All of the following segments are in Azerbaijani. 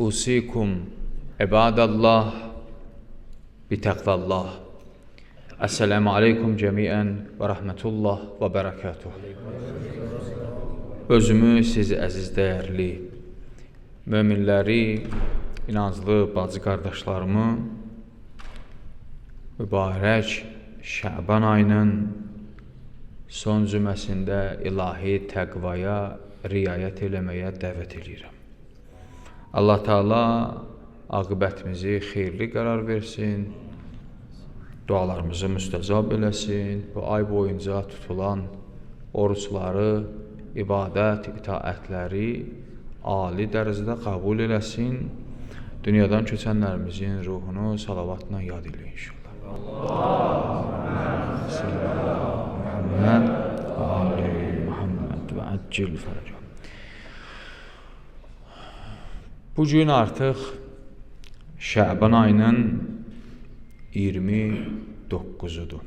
Usikum ibadallah bitəqvallah. Esselamu aleykum cəmiən və rəhmətullah və bərəkatuh. Özümü, siz əziz dəyərli möminləri, inanclı bacı qardaşlarımı mübarək Şəban ayının son cüməsində ilahi təqvaya riayət eləməyə dəvət edirəm. Allah Teala aqibətimizi xeyirli qərar versin, dualarımızı müstəcab eləsin, bu ay boyunca tutulan oruçları, ibadət, itaətləri ali dərəcədə qəbul eləsin, dünyadan köçənlərimizin ruhunu salavatla yad elə inşallah. Muhammed və əccil fərəcəm. Bugün artıq Şəban ayının 29-udur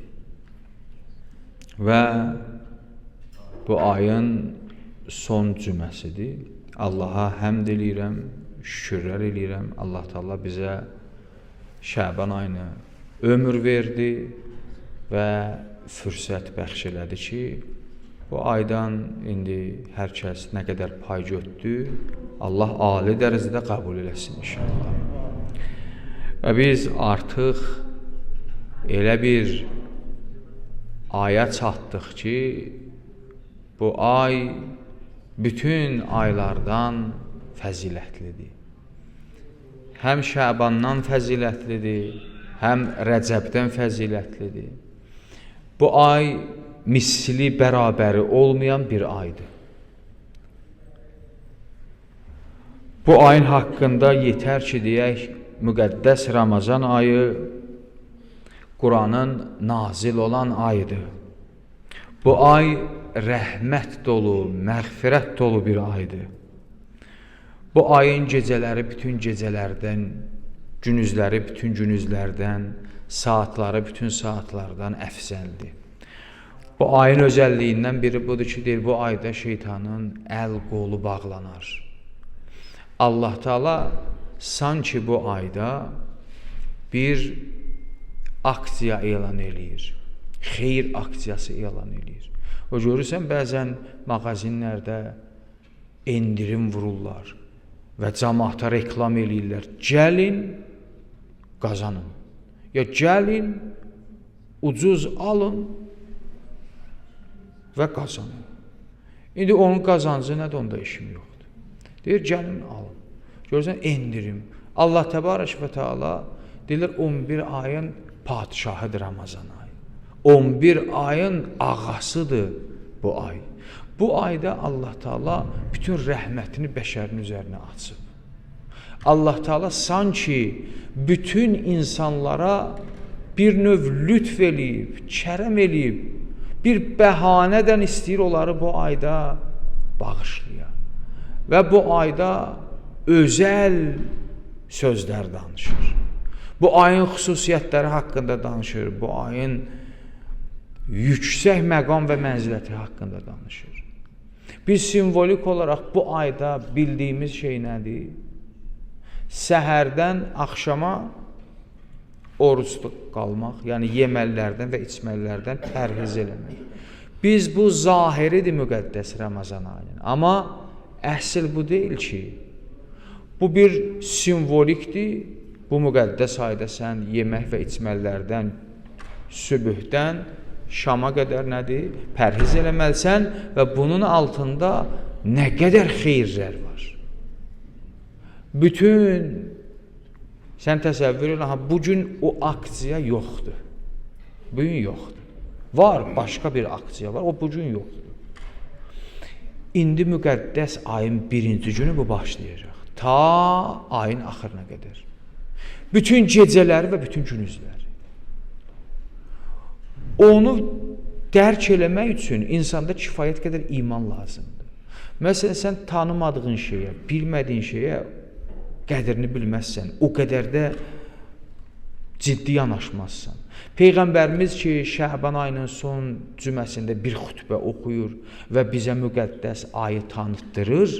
və bu ayın son cüməsidir. Allaha həmd eləyirəm, şükürlər eləyirəm. Allah Teala bizə Şəban ayını ömür verdi və fürsət bəxş elədi ki, bu aydan indi hər kəs nə qədər pay götdü, Allah ali dərəcədə qəbul eləsin inşallah. Və biz artıq elə bir aya çatdıq ki, bu ay bütün aylardan fəzilətlidir. Həm Şəbandan fəzilətlidir, həm Rəcəbdən fəzilətlidir. Bu ay misli bərabəri olmayan bir aydır. Bu ayın haqqında yetər ki, deyək, müqəddəs Ramazan ayı Quranın nazil olan ayıdır. Bu ay rəhmət dolu, məğfirət dolu bir aydır. Bu ayın gecələri bütün gecələrdən, günüzləri bütün günüzlərdən, saatları bütün saatlardan əfzəldir. Bu ayın özəlliyindən biri budur ki, deyir, bu ayda şeytanın əl qolu bağlanar. Allah Teala sanki bu ayda bir aksiya elan eləyir, xeyir aksiyası elan eləyir. O görürsən, bəzən mağazinlərdə endirim vururlar və cəmaata reklam eləyirlər. Gəlin, qazanın. Ya gəlin, ucuz alın və qazanın. İndi onun qazancı nədir, onda işim yoxdur. Deyir, gəlin, alın. Görürsən, endirim. Allah Təbarək və Teala deyirlər, 11 ayın padişahıdır Ramazan ayı. 11 ayın ağasıdır bu ay. Bu ayda Allah Teala bütün rəhmətini bəşərin üzərinə açıb. Allah Teala sanki bütün insanlara bir növ lütf eləyib, kərəm eləyib, bir bəhanədən istəyir onları bu ayda bağışlaya. Və bu ayda özəl sözlər danışır. Bu ayın xüsusiyyətləri haqqında danışır. Bu ayın yüksək məqam və mənziləti haqqında danışır. Biz simvolik olaraq bu ayda bildiyimiz şey nədir? Səhərdən axşama oruclu qalmaq, yəni yemələrdən və içmələrdən pərhiz eləmək. Biz bu zahiridir müqəddəs Ramazan ayının. Amma əsl bu deyil ki, bu bir simvolikdir. Bu müqəddəs ayda sən yemək və içmələrdən sübhdən şama qədər nədir? Pərhiz eləməlisən və bunun altında nə qədər xeyirlər var. Bütün sən təsəvvür elə, bugün o aksiya yoxdur. Bugün yoxdur. Var, başqa bir aksiya var, o bugün yoxdur. İndi müqəddəs ayın birinci günü bu başlayacaq. Ta ayın axırına qədər. Bütün gecələri və bütün günüzləri. Onu dərk eləmək üçün insanda kifayət qədər iman lazımdır. Məsələn, sən tanımadığın şeyə, bilmədiyin şeyə qədrini bilməzsən, o qədər də ciddi yanaşmazsan. Peyğəmbərimiz ki, Şəban ayının son cüməsində bir xütbə oxuyur və bizə müqəddəs ayı tanıtdırır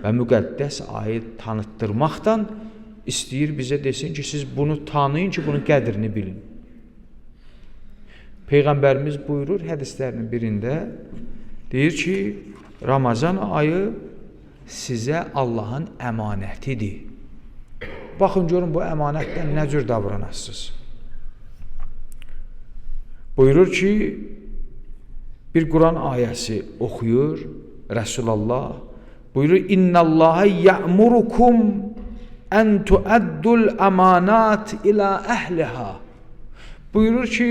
və müqəddəs ayı tanıtdırmaqdan istəyir bizə desin ki, siz bunu tanıyın ki, bunun qədrini bilin. Peyğəmbərimiz buyurur hədislərinin birində, deyir ki, Ramazan ayı sizə Allahın əmanətidir. Baxın, görün, bu əmanətdən nə cür davranasınız. Buyurur ki, bir Quran ayəsi oxuyur Rəsulallah. Buyurur, İnnəlləhə yə'murukum ən tuəddul əmanat ilə əhliha. Buyurur ki,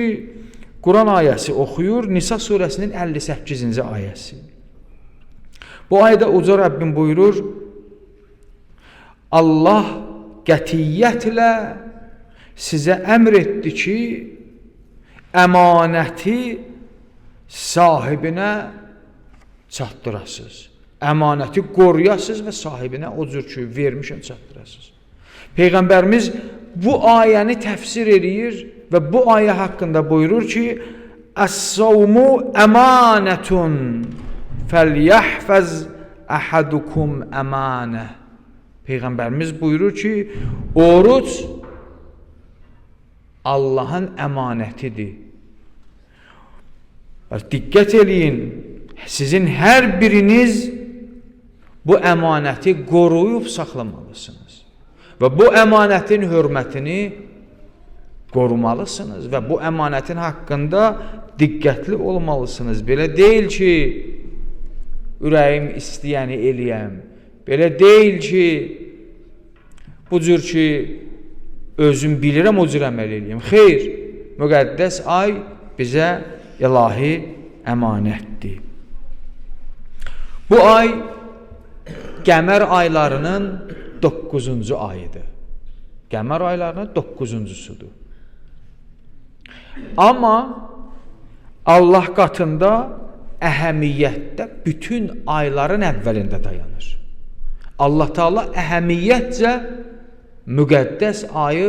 Quran ayəsi oxuyur, Nisa surəsinin 58-ci ayəsi. Bu ayədə uca Rəbbim buyurur, Allah qətiyyətlə sizə əmr etdi ki, əmanəti sahibinə çatdırasınız. Əmanəti qoruyasınız və sahibinə o cür ki, vermişəm çatdırasınız. Peyğəmbərimiz bu ayəni təfsir edir və bu ayə haqqında buyurur ki, Əs-savmu əmanətun fəlyəhfəz əhadukum əmanə. Peyğəmbərimiz buyurur ki, oruc Allahın əmanətidir. Diqqət eləyin, sizin hər biriniz bu əmanəti qoruyub saxlamalısınız və bu əmanətin hörmətini qorumalısınız və bu əmanətin haqqında diqqətli olmalısınız. Belə deyil ki, ürəyim istəyəni eləyəm. Belə deyil ki, bu cür ki, özüm bilirəm, o cür əməl eləyəm. Xeyr, müqəddəs ay bizə ilahi əmanətdir. Bu ay qəmər aylarının 9-cu ayıdır. Qəmər aylarının 9-cusudur. Amma Allah qatında əhəmiyyətdə bütün ayların əvvəlində dayanır. Allah Teala əhəmiyyətcə müqəddəs ayı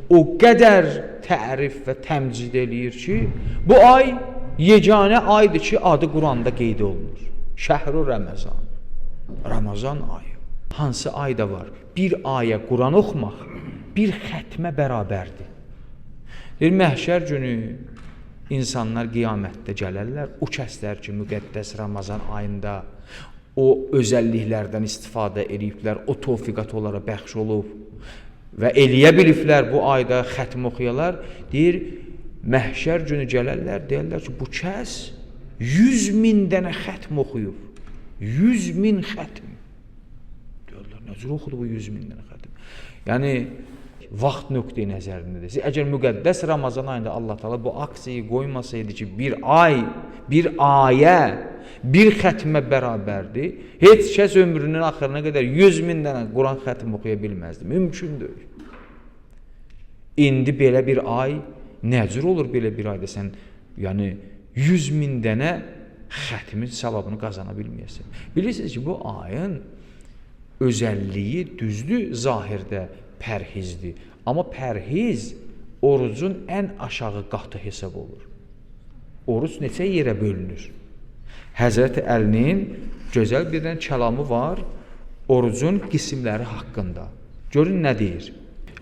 o qədər tərif və təmcid eləyir ki, bu ay yeganə aydır ki, adı Quranda qeyd olunur. Şəhru Ramazan. Ramazan ayı. Hansı ayda var? Bir ayə Quran oxumaq bir xətmə bərabərdir. Məhşər günü insanlar qiyamətdə gələrlər. O kəslər ki, müqəddəs Ramazan ayında o özəlliklərdən istifadə ediblər, o tövfiqat onlara bəxş olub və eləyə biliblər bu ayda xətm oxuyalar. Deyir, məhşər günü gələrlər, deyərlər ki, bu kəs 100.000 dənə xətm oxuyub. 100.000 xətm. Deyərlər, necə oxudu bu 100.000 dənə xətm? Yəni, vaxt nöqteyi nəzərindədir. Əgər müqəddəs Ramazan ayında Allah Teala bu aksiyayı qoymasaydı ki, bir ay, bir ayə, bir xətmə bərabərdir, heç kəs ömrünün axırına qədər 100.000 dənə Quran xətm oxuya bilməzdi. Mümkündür. İndi belə bir ay, nəcür olur belə bir ayda sən, yəni 100.000 dənə xətmin savabını qazana bilməyəsən. Bilirsiniz ki, bu ayın özəlliyi düzdür, zahirdə pərhizdir. Amma pərhiz orucun ən aşağı qatı hesab olur. Oruc neçə yerə bölünür? Həzrəti Əlinin gözəl bir dənə kəlamı var orucun qismləri haqqında. Görün nə deyir?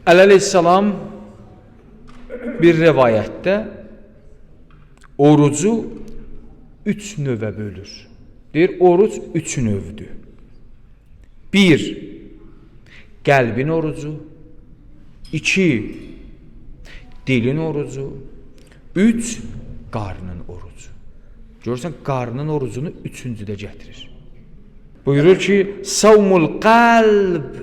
Əli əleyhissalam bir rivayətdə orucu 3 növə bölür. Deyir, oruc 3 növdür. 1. Qəlbin orucu. 2. Dilin orucu. 3. Qarnın orucu. Görürsən, qarnın orucunu 3-cüdə gətirir. Buyurur ki, savmul qalb.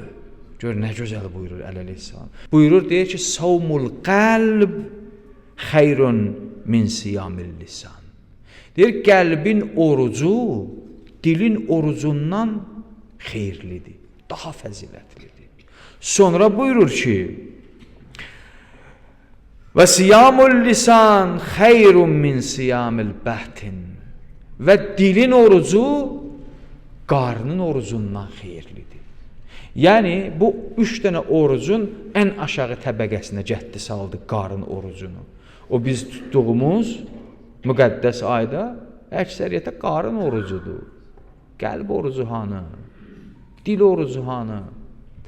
Gör, nə gözəl buyurur əleyhissalam. Buyurur, deyir ki, savmul qalb xeyrun min siyamil lisan. Deyir, qəlbin orucu dilin orucundan xeyirlidir, daha fəzilətlidir. Sonra buyurur ki, və siyamul lisan xeyrun min siyamil bətin. Və dilin orucu qarnın orucundan xeyirlidir. Yəni bu 3 dənə orucun ən aşağı təbəqəsinə cəhdi saldı qarın orucunu. O biz tutduğumuz müqəddəs ayda əksəriyyətə qarın orucudur. Qəlb orucu hanı? Dil orucu hanı?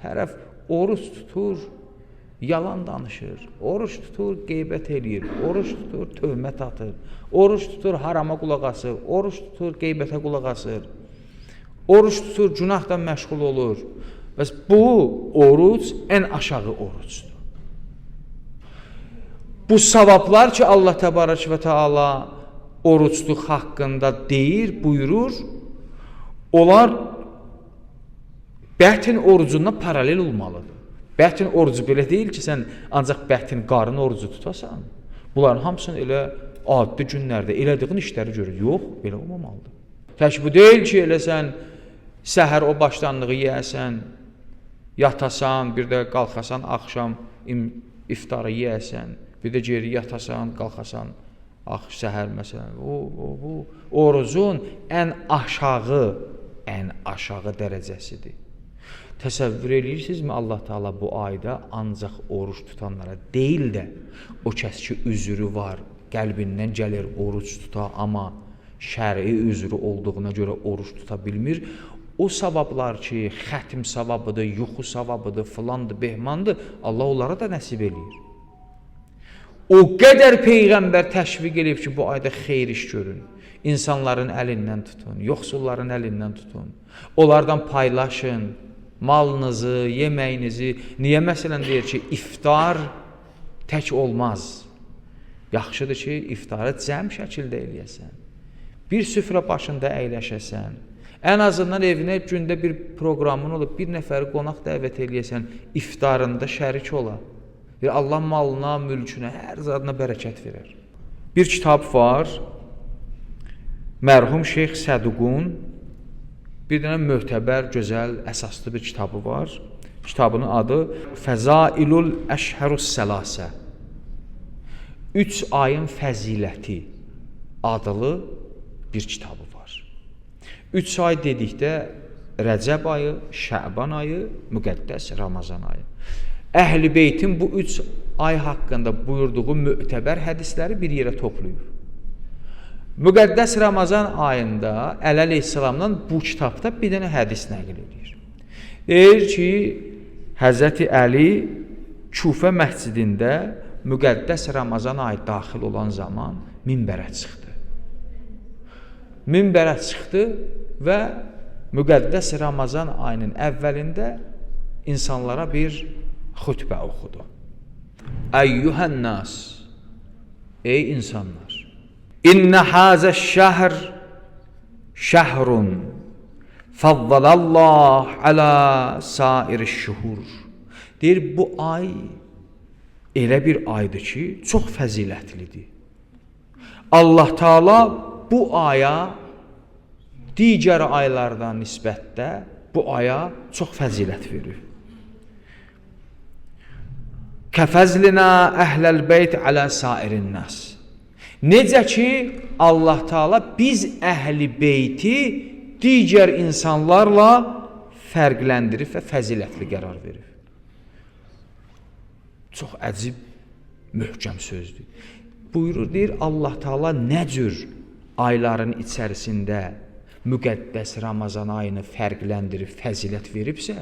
Tərəf oruç tutur, yalan danışır. Oruç tutur, qeybət eləyir. Oruç tutur, töhmət atır. Oruç tutur, harama qulaq asır. Oruç tutur, qeybətə qulaq asır. Oruç tutur, günahdan məşğul olur. Bəs bu oruc ən aşağı orucdur. Bu savablar ki, Allah Təbarək və Teala orucluq haqqında deyir, buyurur, onlar bətin orucundan paralel olmalıdır. Bətin orucu belə deyil ki, sən ancaq bətin qarın orucu tutasan. Bunların hamısını elə adi günlərdə elədiğin işləri görür. Yox, belə olmamalıdır. Tək bu deyil ki, elə sən səhər o başlanlığı yeyəsən, yatasan, bir də qalxasan, axşam iftarı yeyəsən, bir də geri yatasan, qalxasan, səhər məsələn. Bu orucun ən aşağı dərəcəsidir. Təsəvvür edirsinizmi, Allah Teala bu ayda ancaq oruç tutanlara deyil də, o kəs ki, üzrü var, qəlbindən gəlir oruç tuta, amma şəri üzrü olduğuna görə oruç tuta bilmir. O savablar ki, xətim savabıdır, yuxu savabıdır, filandır, behmandır, Allah onlara da nəsib eləyir. O qədər Peyğəmbər təşviq edib ki, bu ayda xeyir iş görün. İnsanların əlindən tutun, yoxsulların əlindən tutun. Onlardan paylaşın, malınızı, yeməyinizi. Niyə məsələn deyir ki, iftar tək olmaz. Yaxşıdır ki, iftarı cəm şəkildə eləyəsən. Bir süfrə başında əyləşəsən. Ən azından evinə gündə bir proqramın olub, bir nəfəri qonaq dəvət eləyəsən, iftarında şərik ola. Allah malına, mülkünə, hər zadına bərəkət verər. Bir kitab var, mərhum Şeyx Səduqun, bir dənə möhtəbər, gözəl, əsaslı bir kitabı var. Kitabının adı Fəzailul Əşhərus Səlasə. 3 ayın fəziləti adlı bir kitabı var. 3 ay dedikdə Rəcəb ayı, Şəban ayı, müqəddəs Ramazan ayı. Əhl-i Beytin bu 3 ay haqqında buyurduğu möhtəbər hədisləri bir yerə toplayıb. Müqəddəs Ramazan ayında Əli əleyhissalamdan bu kitabda bir dənə hədis nəql edir. Deyir ki, Həzrəti Əli Küfə məscidində müqəddəs Ramazan ayı daxil olan zaman minbərə çıxdı. Minbərə çıxdı və müqəddəs Ramazan ayının əvvəlində insanlara bir xütbə oxudu. Əyyuhənnas, ey insanlar, İnnə hazəş şəhr şəhrun fəvvəlallah alə sair-i şuhur. Deyir, bu ay elə bir aydır ki, çox fəzilətlidir. Allah Teala bu aya digər aylardan nisbətdə bu aya çox fəzilət verir. Kəfəzlinə əhləl beyt alə sairin nas. Necə ki, Allah Teala biz əhli beyti digər insanlarla fərqləndirib və fəzilətli qərar verir. Çox əcib, möhkəm sözdür. Buyurur, deyir, Allah Teala nə cür ayların içərisində müqəddəs Ramazan ayını fərqləndirib, fəzilət veribsə,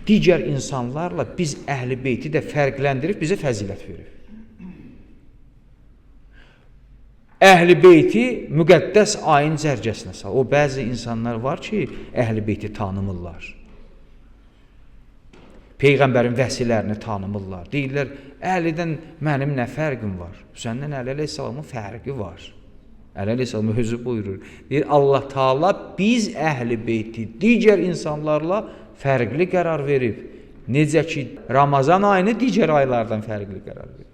digər insanlarla biz əhli beyti də fərqləndirib, bizə fəzilət verir. Əhl-i beyti müqəddəs ayın cərgəsinə sal. O bəzi insanlar var ki, əhl-i beyti tanımırlar. Peyğəmbərin vəsilərini tanımırlar. Deyirlər, Əlidən mənim nə fərqim var? Səndən Əli əleyhissalamın fərqi var. Əli əleyhissalamın özü buyurur. Deyir, Allah Teala biz əhl-i beyti digər insanlarla fərqli qərar verib. Necə ki, Ramazan ayını digər aylardan fərqli qərar verib.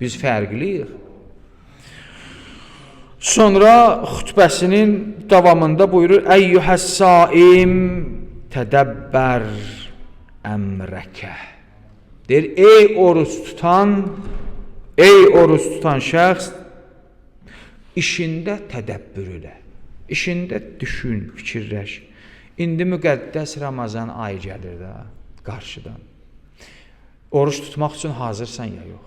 Biz fərqliyik. Sonra xütbəsinin davamında buyurur, Əyyuhəs-saim tədəbbər əmrəkə. Deyir, ey oruç tutan şəxs, işində tədəbbür elə. İşində düşün, fikirləş. İndi müqəddəs Ramazan ayı gəlir də qarşıdan. Oruç tutmaq üçün hazırsan ya yox?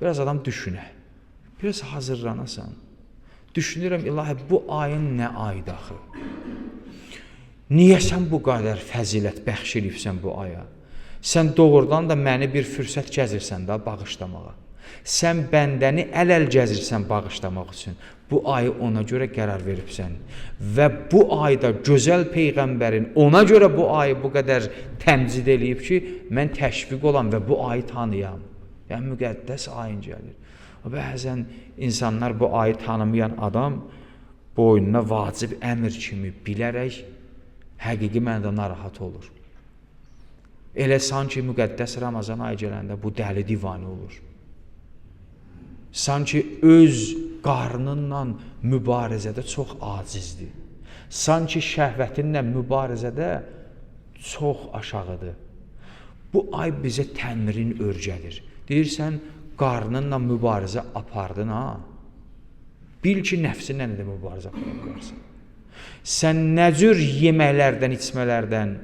Biraz adam düşünə. Biraz hazırlanasan. Düşünürəm, ilahi bu ayın nə aydı axı? Niyə sən bu qədər fəzilət bəxş edibsən bu aya? Sən doğrudan da məni bir fürsət gəzirsən də bağışlamağa. Sən bəndəni əl-əl gəzirsən bağışlamaq üçün. Bu ayı ona görə qərar veribsən. Və bu ayda gözəl Peyğəmbərin ona görə bu ayı bu qədər təmcid eləyib ki, mən təşviq olan və bu ayı tanıyam. Yəni, müqəddəs ayın gəlir. Bəzən insanlar bu ayı tanımayan adam boynuna vacib əmr kimi bilərək həqiqi mənada narahat olur. Elə sanki müqəddəs Ramazan ayı gələndə bu dəli divanə olur. Sanki öz qarnınla mübarizədə çox acizdir. Sanki şəhvətinlə mübarizədə çox aşağıdır. Bu ay bizə təmrin örgədir. Deyirsən, qarnınla mübarizə apardın, ha? Bil ki, nəfsinlə də mübarizə apara bilərsən. Sən nə cür yeməklərdən, içmələrdən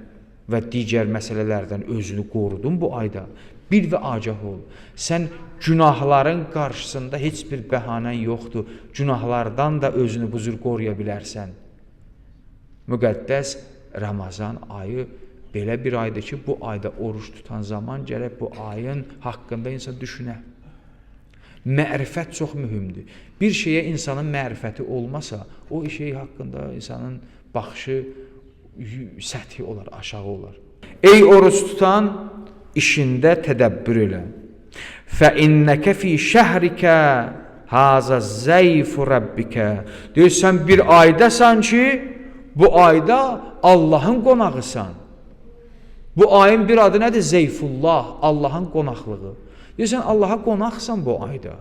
və digər məsələlərdən özünü qorudun bu ayda? Bil və agah ol. Sən günahların qarşısında heç bir bəhanən yoxdur. Günahlardan da özünü bu cür qoruya bilərsən. Müqəddəs Ramazan ayı belə bir aydır ki, bu ayda oruç tutan zaman gərək bu ayın haqqında insan düşünə. Mərifət çox mühümdür. Bir şeyə insanın mərifəti olmasa, o şey haqqında insanın baxışı səthi olar, aşağı olar. Ey oruç tutan, işində tədəbbür elə. Fəinnəkə fi şəhrikə hazə zəyfu rəbbikə. Deyirsən, bir aydasan ki, bu ayda Allahın qonağısan. Bu ayın bir adı nədir? Zeyfullah, Allahın qonaqlığı. Deyirsən, Allaha qonaqsan bu ayda.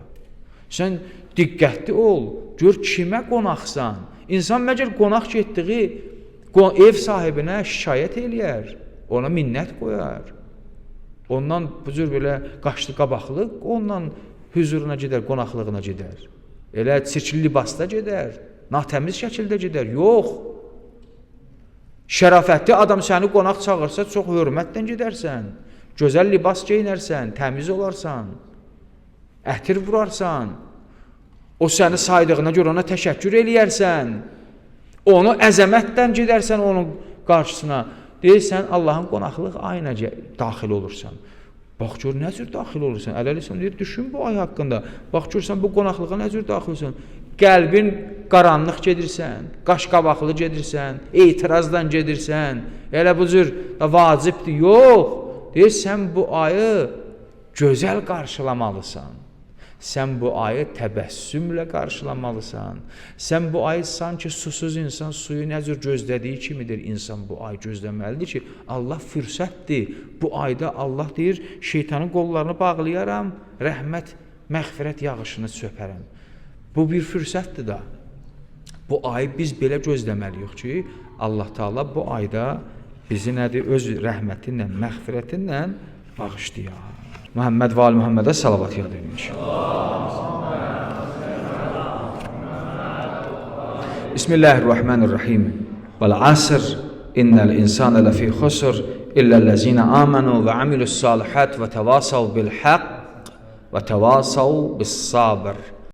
Sən diqqətli ol, gör kimə qonaqsan. İnsan məgər qonaq getdiyi ev sahibinə şikayət eləyər, ona minnət qoyar. Ondan bu cür belə qaşlı qabaqlıq, ondan hüzuruna gedər, qonaqlığına gedər. Elə çirkli libasda gedər, natəmiz şəkildə gedər. Yox. Şərafətli adam səni qonaq çağırsa, çox hörmətlə gedərsən. Gözəl libas geyinərsən, təmiz olarsan, ətir vurarsan. O səni saydığına görə ona təşəkkür eləyərsən. Onu əzəmətdən gedərsən onun qarşısına. Deyirsən, Allahın qonaqlıq ayına daxil olursan. Bax, gör, nə cür daxil olursan? Əl-əlisən deyir, düşün bu ay haqqında. Bax, görsən, bu qonaqlığa nə cür daxil olursan? Qəlbin qaranlıq gedirsən, qaş-qabaqlı gedirsən, etirazdan gedirsən. Elə bu cür vacibdir. Yox, deyirsən, bu ayı gözəl qarşılamalısan. Sən bu ayı təbəssümlə qarşılamalısan. Sən bu ayı sanki susuz insan suyu nə cür gözlədiyi kimidir insan bu ayı gözləməlidir ki, Allah fürsətdir. Bu ayda Allah deyir, şeytanın qollarını bağlayaram, rəhmət, məğfirət yağışını söpərəm. Bu bir fürsətdir da. Bu ayı biz belə gözləməliyik ki, Allah Teala bu ayda bizi nədir? Öz rəhmətinlə, məğfirətinlə bağışlayar. Muhammed və Ali Muhammedə salavat yad edin. Bismillahirrahmanirrahim. Vel asr innel insane lefi khusr illellezine amenu ve amilus salihat ve tevasav bil haqq ve tevasav bis sabr.